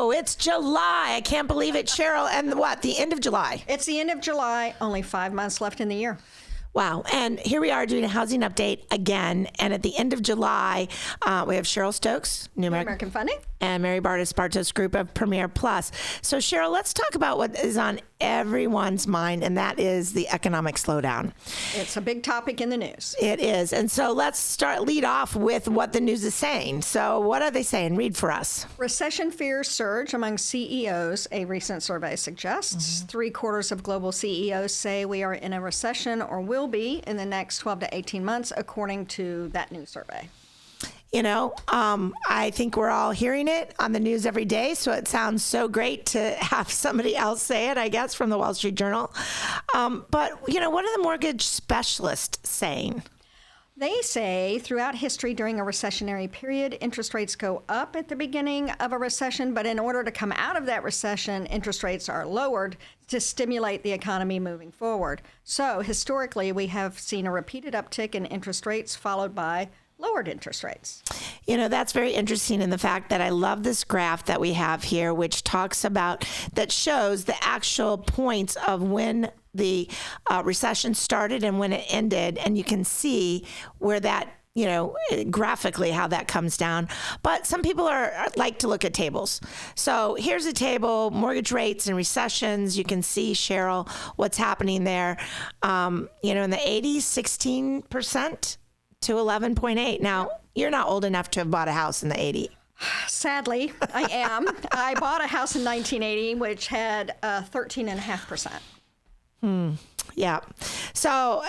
Oh, it's July. I can't believe it, Cheryl. And what, the end of July? It's the end of July, only 5 months left in the year. Wow. And here we are doing a housing update again. And at the end of July, we have Cheryl Stokes, New American Funding, and Mary Bartos Group of Premier Plus. So Cheryl, let's talk about what is on everyone's mind, and that is the economic slowdown. It's a big topic in the news. It is. And so let's lead off with what the news is saying. So what are they saying? Read for us. Recession fears surge among CEOs, a recent survey suggests. 3/4 of global CEOs say we are in a recession or will be in the next 12 to 18 months, according to that new survey. You know, I think we're all hearing it on the news every day, so it sounds so great to have somebody else say it, I guess, from the Wall Street Journal. But, you know, what are the mortgage specialists saying? They say throughout history during a recessionary period, interest rates go up at the beginning of a recession, but in order to come out of that recession, interest rates are lowered to stimulate the economy moving forward. So historically, we have seen a repeated uptick in interest rates followed by lowered interest rates. You know, that's very interesting in the fact that I love this graph that we have here, which talks about, that shows the actual points of when the recession started and when it ended. And you can see where that, you know, graphically how that comes down. But some people like to look at tables. So here's a table, mortgage rates and recessions. You can see, Cheryl, what's happening there. You know, in the 80s, 16%. To 11.8. Now, you're not old enough to have bought a house in the 80s. Sadly, I am. I bought a house in 1980, which had 13.5%. Yeah. So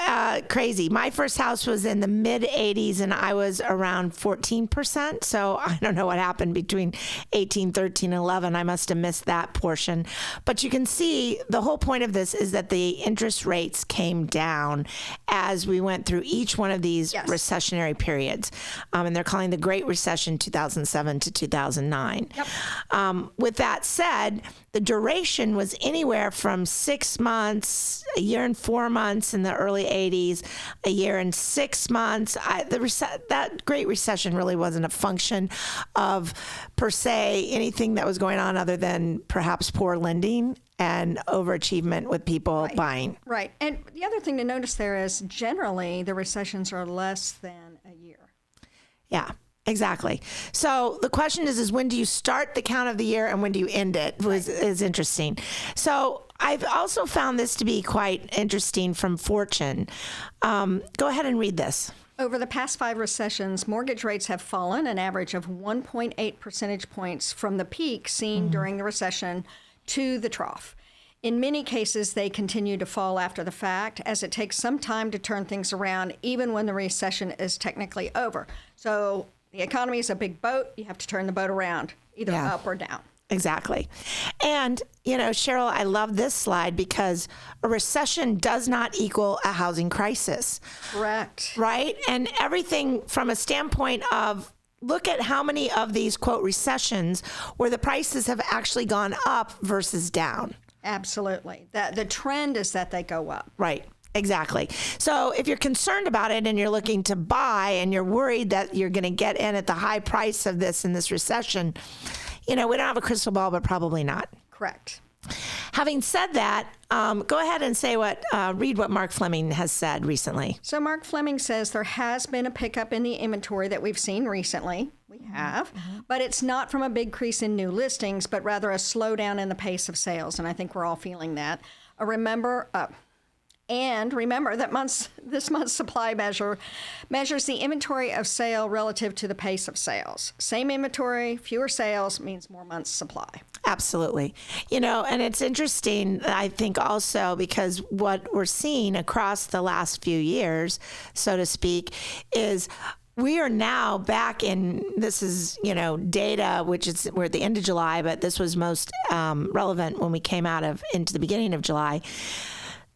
crazy. My first house was in the mid 80s and I was around 14%. So I don't know what happened between 18, 13, 11. I must have missed that portion. But you can see the whole point of this is that the interest rates came down as we went through each one of these recessionary periods. And they're calling the Great Recession 2007 to 2009. Yep. With that said, the duration was anywhere from 6 months, a year and 4 months in the early 80s, a year and 6 months. That Great Recession really wasn't a function of, per se, anything that was going on other than perhaps poor lending and overachievement with people buying. Right. And the other thing to notice there is generally the recessions are less than a year. Yeah. Exactly. So the question is when do you start the count of the year and when do you end it is interesting. So I've also found this to be quite interesting from Fortune. Go ahead and read this. Over the past 5 recessions, mortgage rates have fallen an average of 1.8 percentage points from the peak seen during the recession to the trough. In many cases, they continue to fall after the fact, as it takes some time to turn things around, even when the recession is technically over. So the economy is a big boat. You have to turn the boat around, either up or down. Exactly. And, you know, Cheryl, I love this slide because a recession does not equal a housing crisis. Correct. Right? And everything from a standpoint of, look at how many of these, quote, recessions where the prices have actually gone up versus down. Absolutely. The trend is that they go up. Right. Exactly. So if you're concerned about it and you're looking to buy and you're worried that you're going to get in at the high price of this in this recession, you know, we don't have a crystal ball, but probably not. Correct. Having said that, go ahead and say read what Mark Fleming has said recently. So Mark Fleming says there has been a pickup in the inventory that we've seen recently. We have, but it's not from a big increase in new listings, but rather a slowdown in the pace of sales. And I think we're all feeling that. Remember that this month's supply measures the inventory of sale relative to the pace of sales. Same inventory, fewer sales means more months supply. Absolutely. You know, and it's interesting, I think also, because what we're seeing across the last few years, so to speak, is we are now back in, this is, you know, data, we're at the end of July, but this was most relevant when we came into the beginning of July.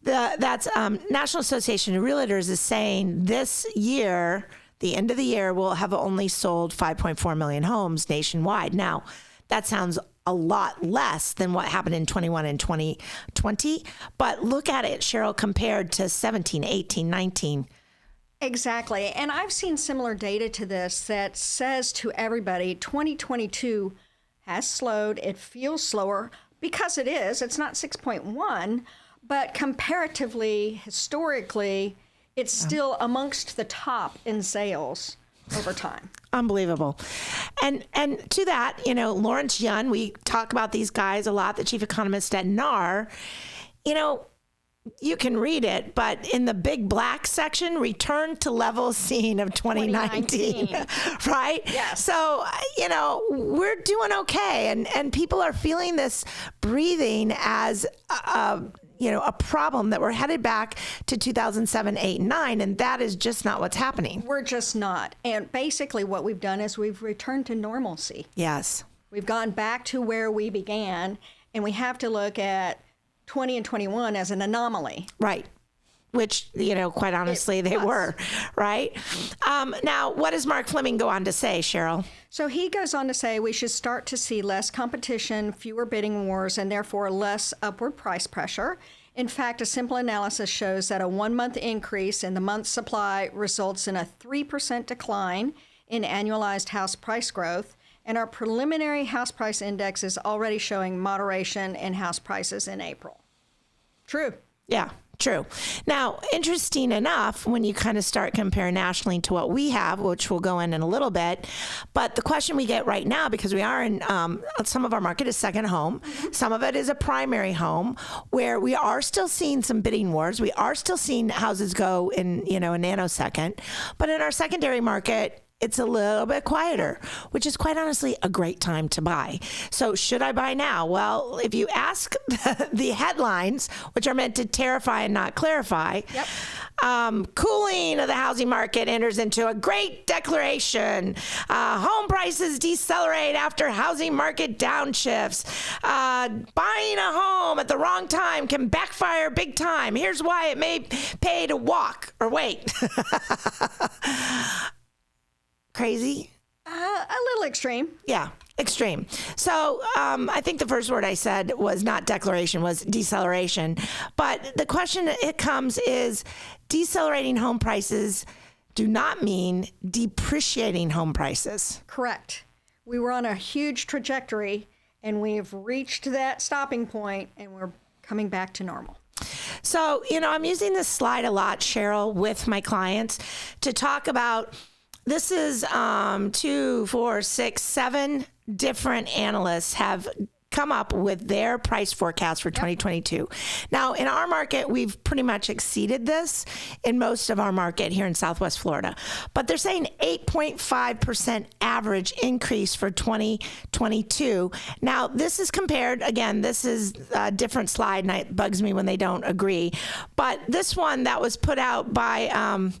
That's National Association of Realtors is saying this year, the end of the year, we'll have only sold 5.4 million homes nationwide. Now, that sounds a lot less than what happened in 21 and 2020. But look at it, Cheryl, compared to 17, 18, 19. Exactly. And I've seen similar data to this that says to everybody 2022 has slowed. It feels slower because it is. It's not 6.1, but comparatively, historically, it's still amongst the top in sales over time. Unbelievable. And to that, Lawrence Yun, we talk about these guys a lot, the chief economist at NAR, you can read it, but in the big black section, return to levels seen of 2019. Right? Yes. So, we're doing okay. And people are feeling this breathing as a problem that we're headed back to 2007, 8, and 9, and that is just not what's happening. We're just not. And basically what we've done is we've returned to normalcy. Yes. We've gone back to where we began, and we have to look at 20 and 21 as an anomaly. Right. Which, quite honestly, they were, right? Now, what does Mark Fleming go on to say, Cheryl? So he goes on to say we should start to see less competition, fewer bidding wars, and therefore less upward price pressure. In fact, a simple analysis shows that a 1-month increase in the month's supply results in a 3% decline in annualized house price growth, and our preliminary house price index is already showing moderation in house prices in April. True. Yeah. True. Now, interesting enough, when you kind of start comparing nationally to what we have, which we'll go in a little bit, but the question we get right now, because we are in some of our market is second home, some of it is a primary home, where we are still seeing some bidding wars. We are still seeing houses go in, a nanosecond, but in our secondary market, it's a little bit quieter, which is quite honestly a great time to buy. So should I buy now? Well, if you ask the headlines, which are meant to terrify and not clarify, cooling of the housing market enters into a great declaration. Home prices decelerate after housing market downshifts. Buying a home at the wrong time can backfire big time. Here's why it may pay to walk or wait. Crazy? A little extreme. Yeah, extreme. So I think the first word I said was not declaration, was deceleration. But the question it comes is decelerating home prices do not mean depreciating home prices. Correct. We were on a huge trajectory, and we've reached that stopping point, and we're coming back to normal. So, I'm using this slide a lot, Cheryl, with my clients to talk about. This is 2, 4, 6, 7 different analysts have come up with their price forecast for 2022. Now, in our market, we've pretty much exceeded this in most of our market here in Southwest Florida. But they're saying 8.5% average increase for 2022. Now, this is compared, again, this is a different slide, and it bugs me when they don't agree. But this one that was put out by...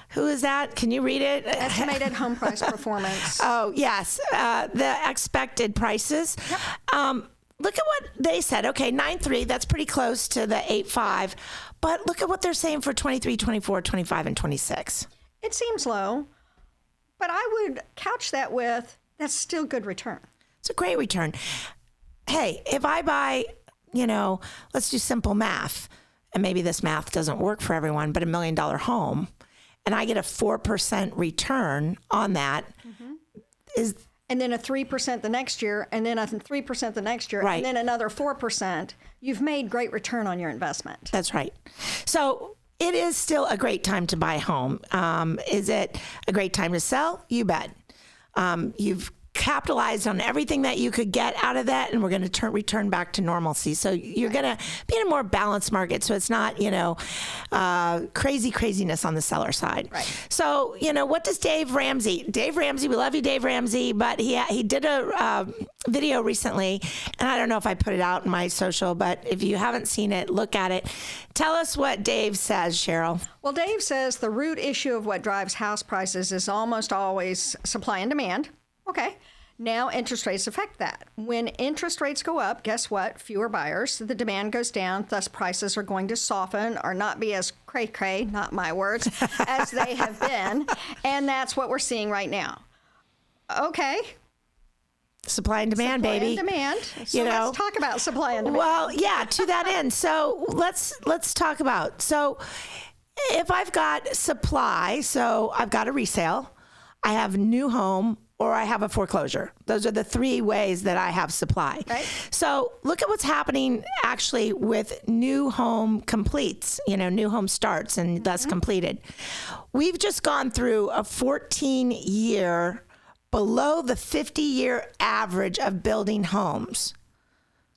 who is that? Can you read it? Estimated home price performance. Oh, yes. The expected prices. Yep. Look at what they said. Okay, 9.3, that's pretty close to the 8.5. But look at what they're saying for 23, 24, 25, and 26. It seems low, but I would couch that with, that's still good return. It's a great return. Hey, if I buy, let's do simple math, and maybe this math doesn't work for everyone, but $1 million home, and I get a 4% return on that, and then a 3% the next year, and then a 3% the next year, right. And then another 4%, you've made great return on your investment. That's right. So it is still a great time to buy a home. Is it a great time to sell? You bet. You've capitalized on everything that you could get out of that, and we're going to return back to normalcy. So you're going to be in a more balanced market, so it's not craziness on the seller side. Right. So what does Dave Ramsey, we love you, Dave Ramsey, but he did a video recently, and I don't know if I put it out in my social, but if you haven't seen it, look at it. Tell us what Dave says, Cheryl. Well, Dave says the root issue of what drives house prices is almost always supply and demand. Okay. Now interest rates affect that. When interest rates go up, guess what? Fewer buyers. The demand goes down. Thus, prices are going to soften or not be as cray-cray, not my words, as they have been. And that's what we're seeing right now. Okay. Supply and demand, baby. Supply and demand. So let's talk about supply and demand. Well, yeah, to that end. So let's talk about. So if I've got supply, so I've got a resale, I have new home or I have a foreclosure. Those are the three ways that I have supply. Right. So look at what's happening actually with new home completes, new home starts and thus completed. We've just gone through a 14-year below the 50-year average of building homes.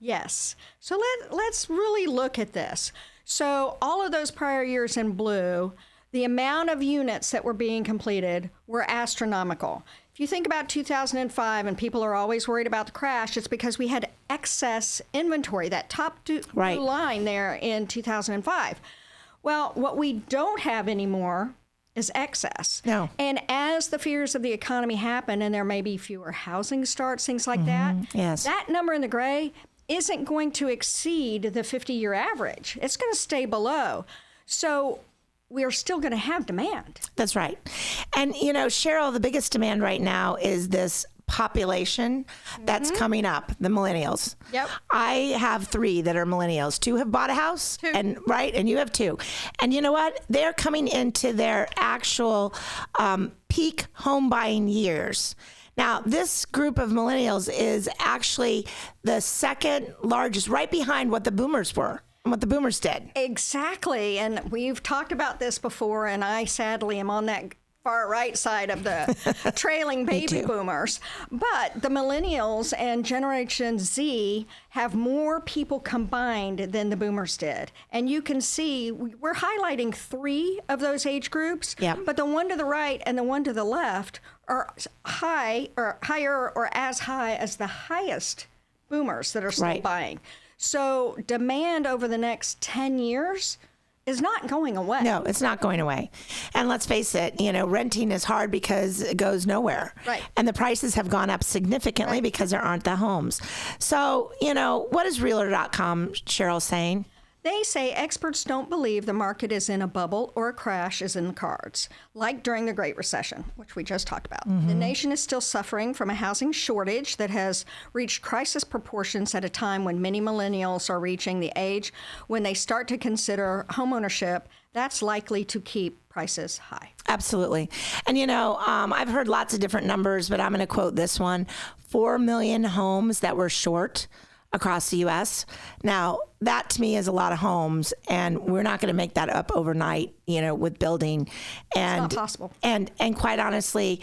Yes. So let's really look at this. So all of those prior years in blue, the amount of units that were being completed were astronomical. If you think about 2005 and people are always worried about the crash, it's because we had excess inventory, that top blue line there in 2005. Well, what we don't have anymore is excess. No. And as the fears of the economy happen and there may be fewer housing starts, things like that, yes. that number in the gray isn't going to exceed the 50-year average. It's going to stay below. So we're still going to have demand. That's right. And, Cheryl, the biggest demand right now is this population that's coming up, the millennials. Yep. I have 3 that are millennials. 2 have bought a house, 2. And you have 2. And you know what? They're coming into their actual peak home buying years. Now, this group of millennials is actually the second largest, right behind what the boomers were and what the boomers did. Exactly. And we've talked about this before, and I sadly am on that far right side of the trailing baby boomers. But the millennials and Generation Z have more people combined than the boomers did. And you can see we're highlighting 3 of those age groups, but the one to the right and the one to the left are higher or as high as the highest boomers that are still buying. So demand over the next 10 years is not going away. No, it's not going away. And let's face it, renting is hard because it goes nowhere. Right. And the prices have gone up significantly because there aren't the homes. So, what is Realtor.com, Cheryl, saying? They say experts don't believe the market is in a bubble or a crash is in the cards, like during the Great Recession, which we just talked about. The nation is still suffering from a housing shortage that has reached crisis proportions at a time when many millennials are reaching the age when they start to consider homeownership. That's likely to keep prices high. Absolutely. And, I've heard lots of different numbers, but I'm going to quote this one. 4 million homes that were short across the U.S. Now, that to me is a lot of homes, and we're not going to make that up overnight, with building. And it's not possible. And quite honestly,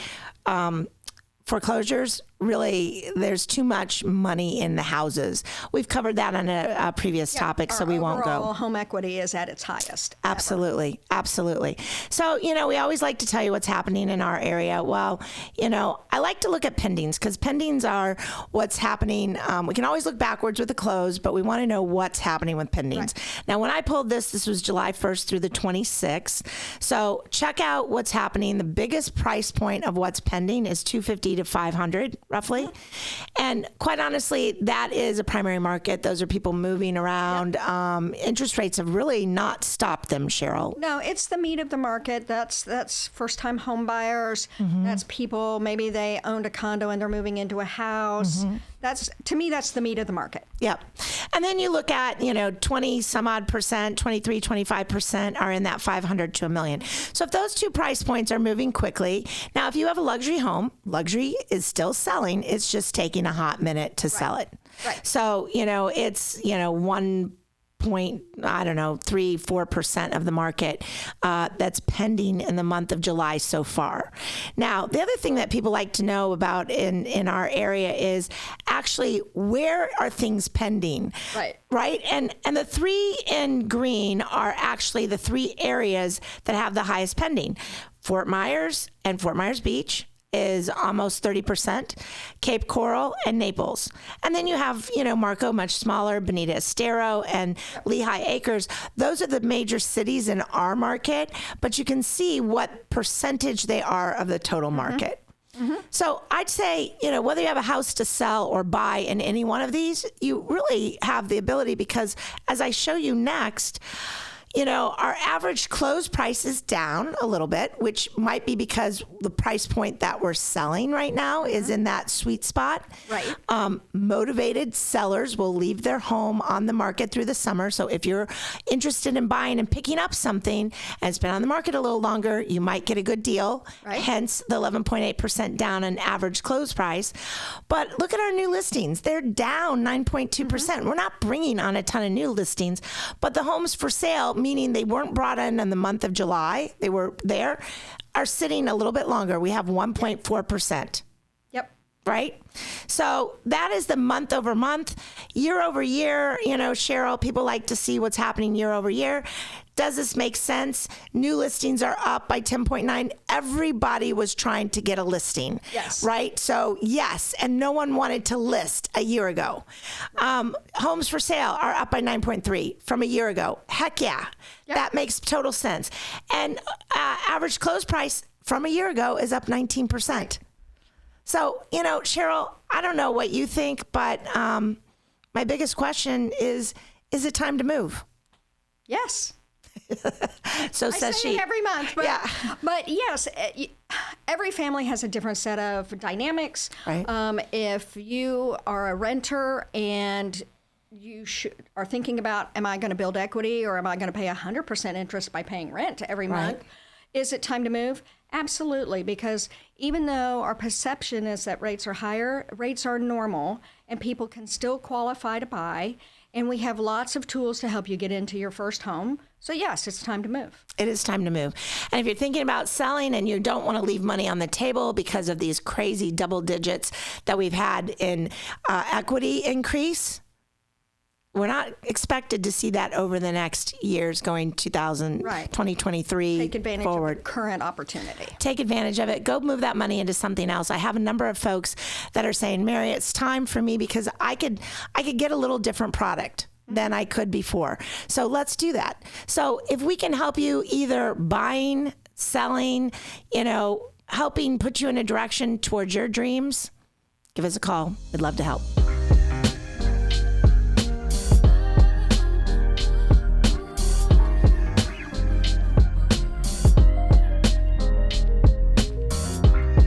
foreclosures, really, there's too much money in the houses. We've covered that on a previous topic, so we won't go. Overall home equity is at its highest. Absolutely. Ever. Absolutely. So, we always like to tell you what's happening in our area. Well, I like to look at pendings because pendings are what's happening. We can always look backwards with the close, but we want to know what's happening with pendings. Right. Now, when I pulled this was July 1st through the 26th. So check out what's happening. The biggest price point of what's pending is $250 to $500. Roughly. And quite honestly, that is a primary market. Those are people moving around. Interest rates have really not stopped them, Cheryl. No, it's the meat of the market. That's first-time home buyers. That's people, maybe they owned a condo and they're moving into a house. To me, that's the meat of the market. Yep. And then you look at, 20 some odd percent, 23, 25% are in that 500 to $1 million. So if those 2 price points are moving quickly, now if you have a luxury home, luxury is still selling. It's just taking a hot minute to sell it. Right. So, it's, 3-4% of the market that's pending in the month of July so far. Now, the other thing that people like to know about in our area is actually where are things pending? Right? And the 3 in green are actually the 3 areas that have the highest pending. Fort Myers and Fort Myers Beach is almost 30%, Cape Coral and Naples. And then you have, Marco, much smaller, Bonita Estero and Lehigh Acres. Those are the major cities in our market, but you can see what percentage they are of the total market. So I'd say, whether you have a house to sell or buy in any one of these, you really have the ability because as I show you next, our average close price is down a little bit, which might be because the price point that we're selling right now is in that sweet spot. Right. Motivated sellers will leave their home on the market through the summer. So if you're interested in buying and picking up something and it's been on the market a little longer, you might get a good deal. Right. Hence the 11.8% down on average close price. But look at our new listings. They're down 9.2%. We're not bringing on a ton of new listings, but the homes for sale, meaning they weren't brought in the month of July, they were there, are sitting a little bit longer. We have 1.4%. Yep. Right? So that is the month over month. Year over year, Cheryl, people like to see what's happening year over year. Does this make sense? New listings are up by 10.9. Everybody was trying to get a listing. Yes. Right? So yes, and no one wanted to list a year ago. Homes for sale are up by 9.3 from a year ago. Heck yeah. Yep. That makes total sense. And average close price from a year ago is up 19%. So, Cheryl, I don't know what you think, but my biggest question is it time to move? Yes. So I says say she. it every month, but, Yeah. but yes, every family has a different set of dynamics. Right. If you are a renter and you are thinking about, am I going to build equity or am I going to pay 100% interest by paying rent every month? Is it time to move? Absolutely, because even though our perception is that rates are higher, rates are normal and people can still qualify to buy. And we have lots of tools to help you get into your first home. So yes, it's time to move. It is time to move. And if you're thinking about selling and you don't want to leave money on the table because of these crazy double digits that we've had in equity increase, we're not expected to see that over the next years going 2023 Take advantage forward. of the current opportunity. Take advantage of it. Go move that money into something else. I have a number of folks that are saying, Mary, it's time for me because I could get a little different product than I could before. So let's do that. So if we can help you either buying, selling, helping put you in a direction towards your dreams, give us a call. We'd love to help.